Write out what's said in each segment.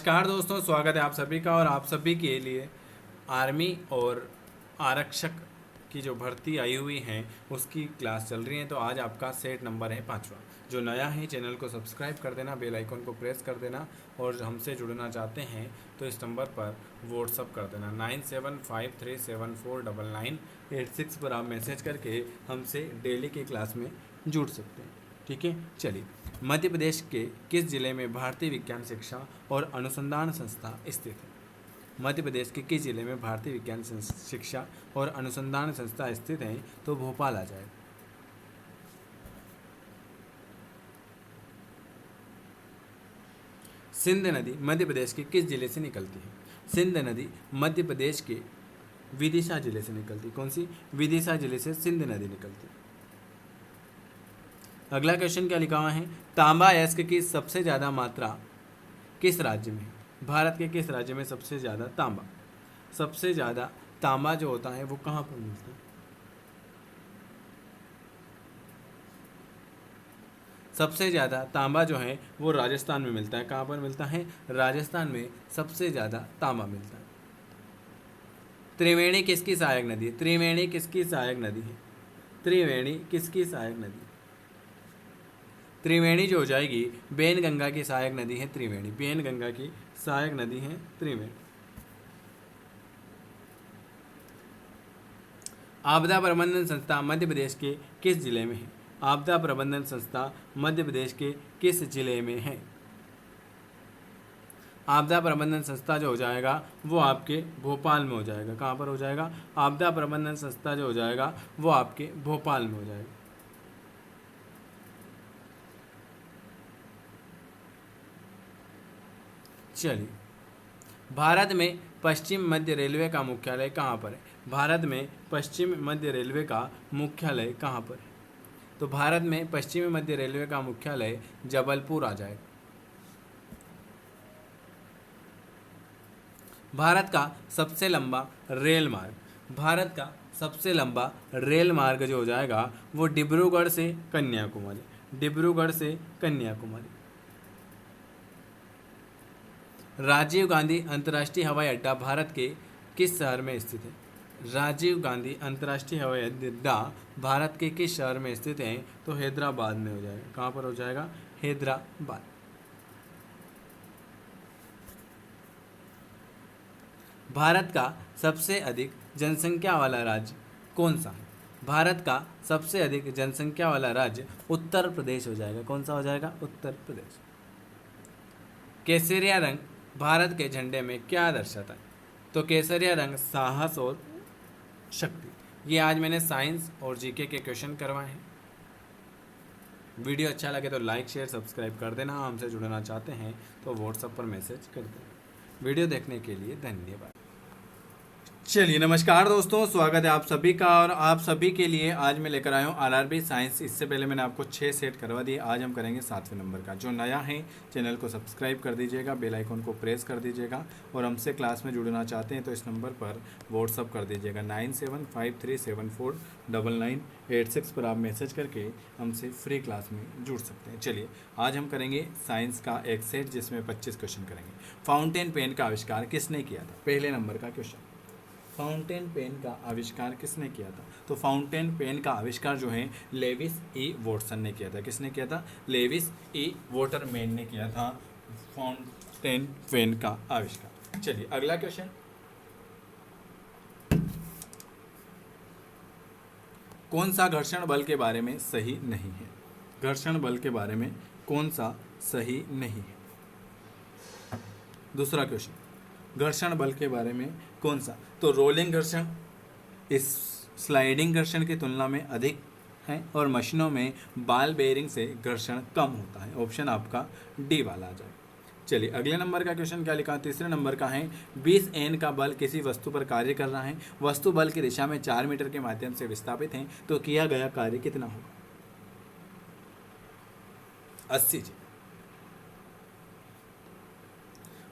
नमस्कार दोस्तों, स्वागत है आप सभी का। और आप सभी के लिए आर्मी और आरक्षक की जो भर्ती आई हुई है उसकी क्लास चल रही है। तो आज आपका सेट नंबर है 5वां। जो नया है चैनल को सब्सक्राइब कर देना, बेल आइकन को प्रेस कर देना, और हमसे जुड़ना चाहते हैं तो इस नंबर पर व्हाट्सअप कर देना 9753749986 पर आप मैसेज करके हमसे डेली की क्लास में जुड़ सकते हैं। ठीक है, चलिए। मध्य प्रदेश के किस जिले में भारतीय विज्ञान शिक्षा और अनुसंधान संस्था स्थित है? मध्य प्रदेश के किस जिले में भारतीय विज्ञान शिक्षा और अनुसंधान संस्था स्थित है? तो भोपाल आ जाएगा। सिंध नदी मध्य प्रदेश के किस जिले से निकलती है? सिंध नदी मध्य प्रदेश के विदिशा जिले से निकलती है। कौन सी? विदिशा जिले से सिंध नदी निकलती है। अगला क्वेश्चन क्या लिखा हुआ है? तांबा अयस्क की सबसे ज़्यादा मात्रा किस राज्य में है? भारत के किस राज्य में सबसे ज़्यादा तांबा जो होता है वो कहाँ पर मिलता है? सबसे ज़्यादा तांबा जो है वो राजस्थान में मिलता है। कहाँ पर मिलता है? राजस्थान में सबसे ज़्यादा तांबा मिलता है। त्रिवेणी किसकी सहायक नदी है? त्रिवेणी किसकी सहायक नदी है? त्रिवेणी किसकी सहायक नदी है? त्रिवेणी जो हो जाएगी बेन गंगा की सहायक नदी है। त्रिवेणी बेन गंगा की सहायक नदी है त्रिवेणी। आपदा प्रबंधन संस्था मध्य प्रदेश के किस जिले में है? आपदा प्रबंधन संस्था मध्य प्रदेश के किस जिले में है? आपदा प्रबंधन संस्था जो हो जाएगा वो आपके भोपाल में हो जाएगा। कहाँ पर हो जाएगा? आपदा प्रबंधन संस्था जो हो जाएगा वो आपके भोपाल में हो जाएगा। चलिए, भारत में पश्चिम मध्य रेलवे का मुख्यालय कहाँ पर है? भारत में पश्चिम मध्य रेलवे का मुख्यालय कहाँ पर है? तो भारत में पश्चिमी मध्य रेलवे का मुख्यालय जबलपुर आ जाएगा। भारत का सबसे लंबा रेल मार्ग जो हो जाएगा वो डिब्रूगढ़ से कन्याकुमारी। राजीव गांधी अंतर्राष्ट्रीय हवाई अड्डा भारत के किस शहर में स्थित है? राजीव गांधी अंतर्राष्ट्रीय हवाई अड्डा भारत के किस शहर में स्थित है? तो हैदराबाद में हो जाएगा। कहाँ पर हो जाएगा? हैदराबाद। भारत का सबसे अधिक जनसंख्या वाला राज्य कौन सा है? भारत का सबसे अधिक जनसंख्या वाला राज्य उत्तर प्रदेश हो जाएगा। कौन सा हो जाएगा? उत्तर प्रदेश। केसरिया रंग भारत के झंडे में क्या दर्शाता है? तो केसरिया रंग साहस और शक्ति। ये आज मैंने साइंस और जीके के क्वेश्चन करवाए हैं। वीडियो अच्छा लगे तो लाइक शेयर सब्सक्राइब कर देना। हमसे जुड़ना चाहते हैं तो व्हाट्सएप पर मैसेज कर देना। वीडियो देखने के लिए धन्यवाद। चलिए, नमस्कार दोस्तों, स्वागत है आप सभी का। और आप सभी के लिए आज मैं लेकर आया हूँ आरआरबी साइंस। इससे पहले मैंने आपको 6 सेट करवा दिए। आज हम करेंगे 7वें नंबर का। जो नया है चैनल को सब्सक्राइब कर दीजिएगा, बेल आइकन को प्रेस कर दीजिएगा, और हमसे क्लास में जुड़ना चाहते हैं तो इस नंबर पर व्हाट्सअप कर दीजिएगा 9753749986 पर आप मैसेज करके हमसे फ्री क्लास में जुड़ सकते हैं। चलिए, आज हम करेंगे साइंस का एक सेट जिसमें 25 क्वेश्चन करेंगे। फाउंटेन पेन का आविष्कार किसने किया था? पहले नंबर का क्वेश्चन, फाउंटेन पेन का आविष्कार किसने किया था? तो फाउंटेन पेन का आविष्कार जो है लेविस ई वॉटसन ने किया था। किसने किया था? लेविस ई वॉटरमैन ने किया था फाउंटेन पेन का आविष्कार। चलिए, अगला क्वेश्चन। कौन सा घर्षण बल के बारे में सही नहीं है? घर्षण बल के बारे में कौन सा सही नहीं है? दूसरा क्वेश्चन, घर्षण बल के बारे में कौन सा? तो रोलिंग घर्षण इस स्लाइडिंग घर्षण की तुलना में अधिक है, और मशीनों में बॉल बेयरिंग से घर्षण कम होता है। ऑप्शन आपका डी वाला आ जाए। चलिए, अगले नंबर का क्वेश्चन क्या लिखा? तीसरे नंबर का है 20 N का बल किसी वस्तु पर कार्य कर रहा है। वस्तु बल की दिशा में 4 मीटर के माध्यम से विस्थापित है, तो किया गया कार्य कितना होगा? 80 जी।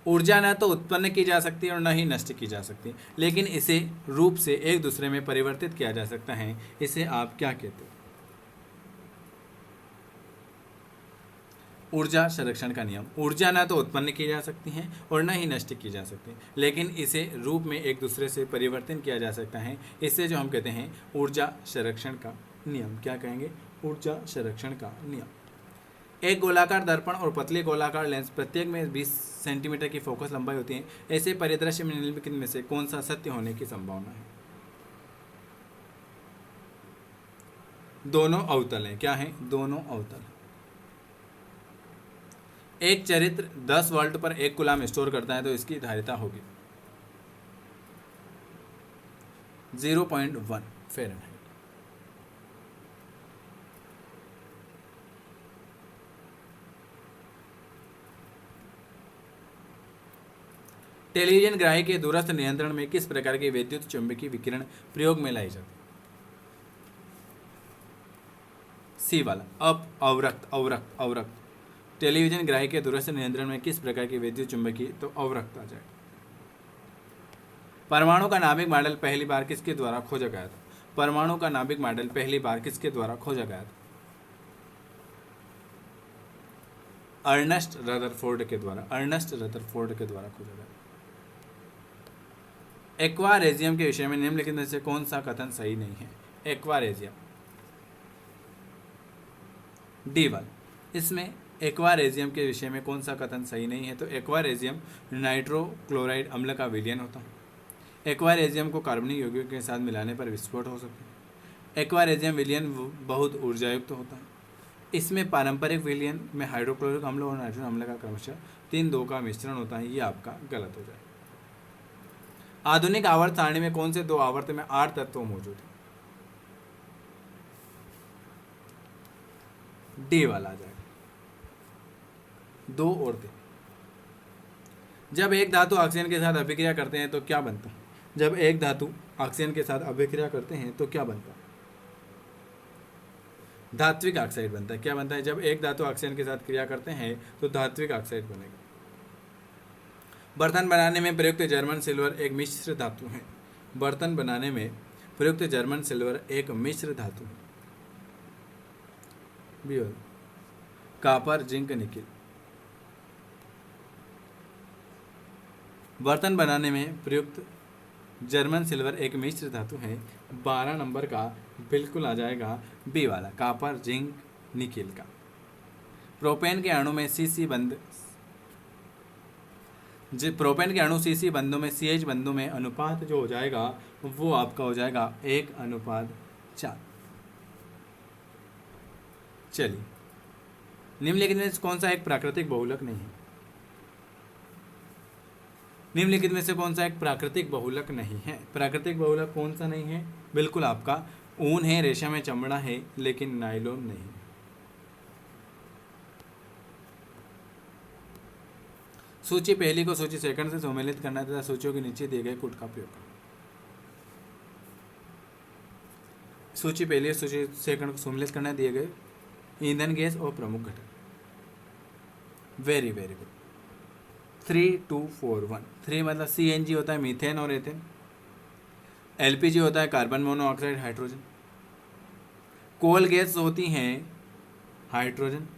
ऊर्जा न तो उत्पन्न की जा सकती है और न ही नष्ट की जा सकती, लेकिन इसे रूप से एक दूसरे में परिवर्तित किया जा सकता है। इसे आप क्या कहते हो? ऊर्जा संरक्षण का नियम। ऊर्जा ना तो उत्पन्न की जा सकती है और ना ही नष्ट की जा सकती, लेकिन इसे रूप में एक दूसरे से परिवर्तन किया जा सकता है। इससे जो हम कहते हैं ऊर्जा संरक्षण का नियम, क्या कहेंगे? ऊर्जा संरक्षण का नियम। एक गोलाकार दर्पण और पतली गोलाकार लेंस प्रत्येक में 20 सेंटीमीटर की फोकस लंबाई होती है। ऐसे परिदृश्य में निम्नलिखित में से कौन सा सत्य होने की संभावना है? दोनों अवतल हैं। क्या है? दोनों अवतल। एक चरित्र 10 वोल्ट पर 1 कूलाम स्टोर करता है तो इसकी धारिता होगी 0.1 फ़ारेनहाइट। टेलीविजन ग्राही के दूरस्थ नियंत्रण में किस प्रकार की विद्युत चुंबकीय विकिरण प्रयोग में लाई जाती है? सी वाला, अवरक्त अवरक्त अवरक्त। टेलीविजन ग्राही के दूरस्थ नियंत्रण में किस प्रकार की विद्युत चुंबकीय, तो अवरक्त आ जाएगा। परमाणु का नाभिक मॉडल पहली बार किसके द्वारा खोजा गया था? परमाणु का नाभिक मॉडल पहली बार किसके द्वारा खोजा गया था? अर्नेस्ट रदरफोर्ड के द्वारा, अर्नेस्ट रदरफोर्ड के द्वारा खोजा गया। एक्वारेजियम के विषय में निम्नलिखित में से कौन सा कथन सही नहीं है? एक्वारेजियम, डी वाला। इसमें एक्वारेजियम के विषय में कौन सा कथन सही नहीं है? तो एक्वारेजियम नाइट्रोक्लोराइड अम्ल का विलयन होता है। एक्वारेजियम को कार्बनिक यौगिकों के साथ मिलाने पर विस्फोट हो सकता है। एक्वारेजियम विलयन बहुत ऊर्जायुक्त होता है। इसमें पारंपरिक विलयन में हाइड्रोक्लोरिक अम्ल और नाइट्रोजन अम्ल का क्रमशः 3-2 का मिश्रण होता है। ये आपका गलत हो जाएगा। आधुनिक आवर्त सारणी में कौन से 2 आवर्त में 8 तत्व मौजूद है? डी वाला आ जाएगा, 2 और 3। जब एक धातु ऑक्सीजन के साथ अभिक्रिया करते हैं तो क्या बनता है? जब एक धातु ऑक्सीजन के साथ अभिक्रिया करते हैं तो क्या बनता है? धात्विक ऑक्साइड बनता है। क्या बनता है? जब एक धातु ऑक्सीजन के साथ क्रिया करते हैं तो धात्विक ऑक्साइड बनेगा। बर्तन बनाने में प्रयुक्त जर्मन सिल्वर एक मिश्र धातु है। बर्तन बनाने में प्रयुक्त जर्मन सिल्वर एक मिश्र धातु है। Copper, zinc, nickel. बर्तन बनाने में प्रयुक्त जर्मन सिल्वर एक मिश्र धातु है। 12 नंबर का बिल्कुल आ जाएगा बी वाला, कापर, जिंक, निकिल का। प्रोपेन के अणु में सीसी बंध, प्रोपेन के अणु सीसी बंधों में सीएच बंधों में अनुपात जो हो जाएगा वो आपका हो जाएगा 1:4। चलिए, निम्नलिखित में कौन सा एक प्राकृतिक बहुलक नहीं है? निम्नलिखित में से कौन सा एक प्राकृतिक बहुलक नहीं है? प्राकृतिक बहुलक कौन सा नहीं है? बिल्कुल आपका ऊन है, रेशम है, चमड़ा है, लेकिन नायलॉन नहीं। सूची पहली को सूची सेकंड से सम्मिलित करना तथा सूचियों के नीचे दिए गए कूट का प्रयोग करना। सूची पहली सूची सेकंड को सम्मिलित करना दिए गए ईंधन, गैस और प्रमुख घटक। Very very good. 3, 2, 4, 1। 3 मतलब CNG होता है मीथेन और एथेन। LPG होता है carbon monoxide, hydrogen. Coal gas होती हैं हाइड्रोजन,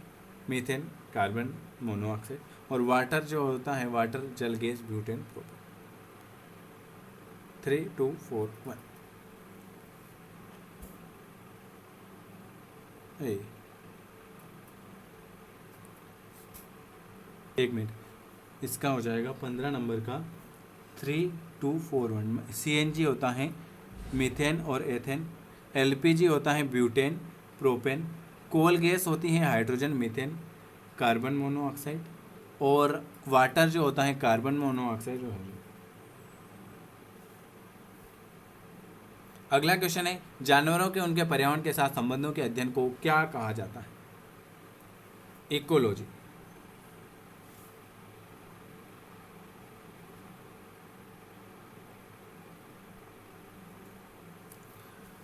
मीथेन, कार्बन मोनोऑक्साइड। और वाटर जो होता है वाटर, जल गैस, ब्यूटेन, प्रोपेन। 3, 2, 4, 1। एक मिनट, इसका हो जाएगा 15 नंबर का 3, 2, 4, 1। CNG होता है मीथेन और एथेन। LPG होता है ब्यूटेन, प्रोपेन। कोल गैस होती है हाइड्रोजन, मीथेन, कार्बन मोनोऑक्साइड। और वाटर जो होता है कार्बन मोनोऑक्साइड जो है। अगला क्वेश्चन है, जानवरों के उनके पर्यावरण के साथ संबंधों के अध्ययन को क्या कहा जाता है? इकोलॉजी।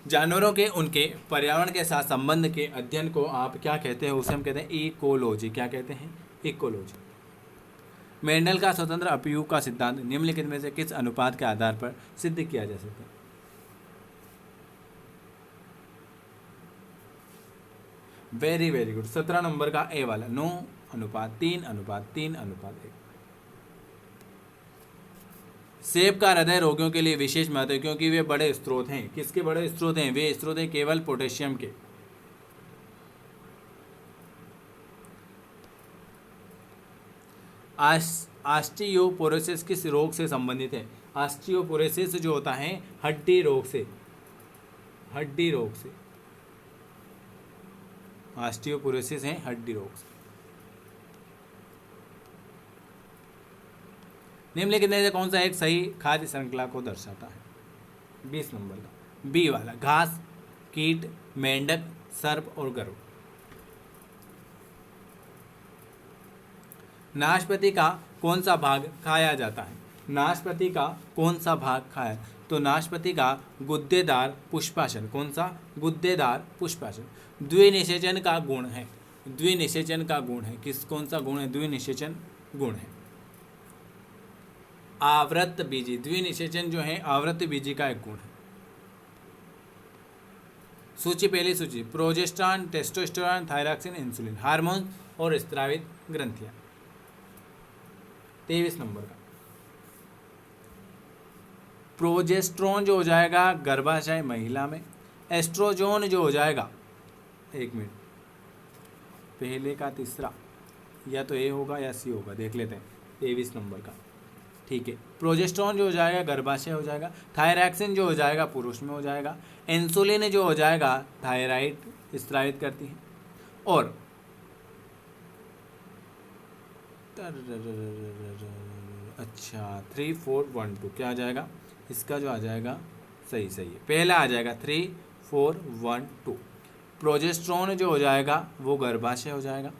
जानवरों के उनके पर्यावरण के साथ संबंध के अध्ययन को आप क्या कहते हैं? उसे हम कहते हैं इकोलॉजी। क्या कहते हैं? इकोलॉजी। मेंडल का स्वतंत्र अपयूह का सिद्धांत निम्नलिखित में से किस अनुपात के आधार पर सिद्ध किया जा सकता है? Very very good. 17 नंबर का ए वाला, 9 3:3:3:1। सेब का हृदय रोगियों के लिए विशेष महत्व है क्योंकि वे बड़े स्रोत हैं। किसके बड़े स्रोत हैं? वे स्रोत हैं केवल पोटेशियम के। ऑस्टियोपोरोसिस किस रोग से संबंधित है? ऑस्टियोपोरोसिस जो होता है हड्डी रोग से। ऑस्टियोपोरोसिस है हड्डी रोग से। निम्नलिखित में से कौन सा एक सही खाद्य श्रृंखला को दर्शाता है? 20 नंबर का बी वाला। घास, कीट, मेंढक, सर्प और गरुड़। नाशपाती का कौन सा भाग खाया जाता है? नाशपाती का कौन सा भाग खाया? तो नाशपाती का गुद्देदार पुष्पासन। कौन सा? गुद्देदार पुष्पासन। द्विनिषेचन का गुण है। कौन सा गुण है? द्विनिषेचन गुण है। आवृत बीजी। द्विनिषेचन जो है आवृत बीजी का एक गुण है। पहली सूची progesterone, testosterone, thyroxine, insulin. Hormone और स्रावित ग्रंथियां। 23 नंबर का प्रोजेस्टेरॉन जो हो जाएगा गर्भाशय महिला में। एस्ट्रोजोन जो हो जाएगा, एक मिनट, पहले का तीसरा या तो ए होगा या सी होगा, देख लेते हैं। 23 नंबर का, ठीक है। प्रोजेस्टेरॉन जो हो जाएगा गर्भाशय हो जाएगा। थायरॉक्सिन जो हो जाएगा पुरुष में हो जाएगा। इंसुलिन जो हो जाएगा थायराइड स्रावित करती है। और अच्छा 3 4 1 2 क्या आ जाएगा? इसका जो आ जाएगा सही है। पहला आ जाएगा 3 4 1 2। प्रोजेस्टेरॉन जो हो जाएगा वो गर्भाशय हो जाएगा।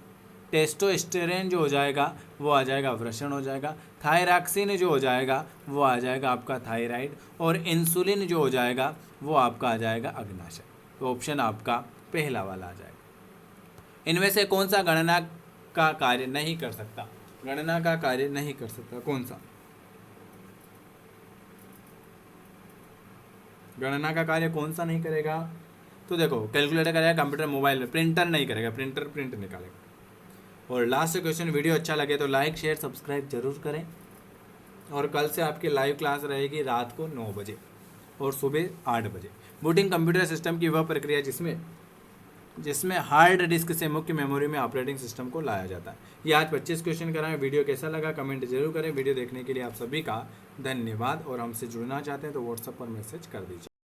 टेस्टोस्टेरोन जो हो जाएगा वो आ जाएगा वृषण हो जाएगा। थायरॉक्सिन जो हो जाएगा वो आ जाएगा आपका थायराइड। और इंसुलिन जो हो जाएगा वो आपका आ जाएगा अग्नाशय। तो ऑप्शन आपका पहला वाला आ जाएगा। इनमें से कौन सा गणना का कार्य नहीं कर सकता? गणना का कार्य नहीं कर सकता कौन सा? गणना का कार्य कौन सा नहीं करेगा? तो देखो कैलकुलेटर करेगा, कंप्यूटर, मोबाइल, प्रिंटर नहीं करेगा। प्रिंटर प्रिंट निकालेगा। और लास्ट क्वेश्चन, वीडियो अच्छा लगे तो लाइक शेयर सब्सक्राइब जरूर करें। और कल से आपकी लाइव क्लास रहेगी रात को 9 बजे और सुबह 8 बजे। बूटिंग कंप्यूटर सिस्टम की वह प्रक्रिया जिसमें हार्ड डिस्क से मुख्य मेमोरी में ऑपरेटिंग सिस्टम को लाया जाता है। ये आज 25 क्वेश्चन कराएं। वीडियो कैसा लगा कमेंट जरूर करें। वीडियो देखने के लिए आप सभी का धन्यवाद। और हमसे जुड़ना चाहते हैं तो व्हाट्सएप पर मैसेज कर दीजिए।